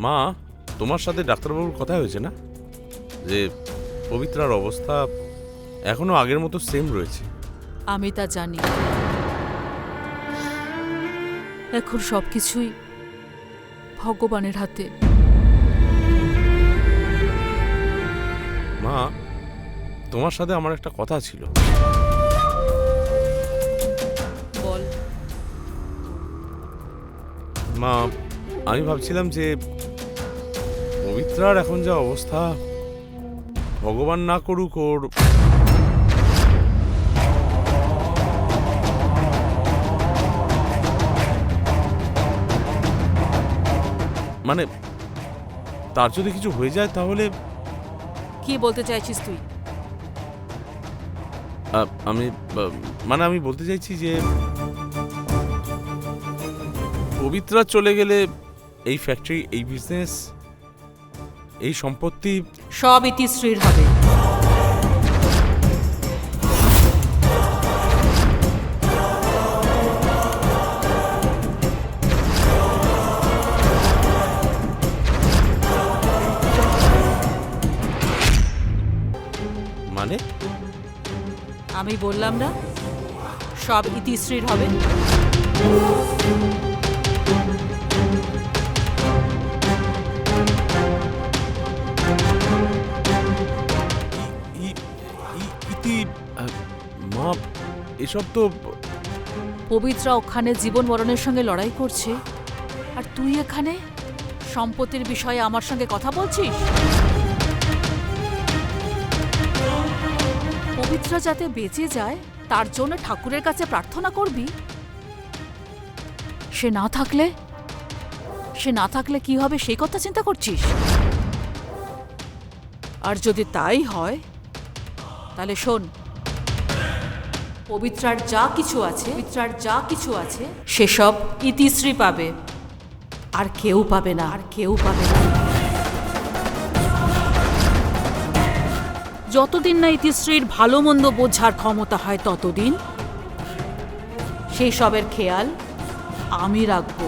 মা, তোমার সাথে ডাক্তারবাবুর কথা হয়েছে না যে পবিত্রার অবস্থা এখনো আগের মতো সেম রয়েছে? আমি তা জানি। এখন সবকিছুই ভগবানের হাতে। মা, তোমার সাথে আমার একটা কথা ছিল। বল। মা, আমি ভাবছিলাম যে পবিত্রার এখন যা অবস্থা, ভগবান না করুক ওর মানে তার যদি কিছু হয়ে যায় তাহলে কি বলতে চাইছিস তুই? আমি বলতে চাইছি যে পবিত্রা চলে গেলে এই ফ্যাক্টরি, এই বিজনেস, এই সম্পত্তি সব ইতিশ্রীর হবে। মানে আমি বললাম না, সব ইতিশ্রীর হবে। ইতি মা, এসব তো পবিত্রা ওখানে জীবন মরণের সঙ্গে লড়াই করছে, আর তুই এখানে সম্পত্তির বিষয়ে আমার সঙ্গে কথা বলছিস। পবিত্রা যাতে বেঁচে যায় তার জন্য ঠাকুরের কাছে প্রার্থনা করবি। সে না থাকলে কি হবে সেই কথা চিন্তা করছিস? আর যদি তাই হয় তাহলে শোন, পবিত্রার যা কিছু আছে সেসব ইতিশ্রী পাবে, আর কেউ পাবে না। যতদিন না ইতিশ্রীর ভালো মন্দ বোঝার ক্ষমতা হয় ততদিন সেই সবের খেয়াল আমি রাখবো।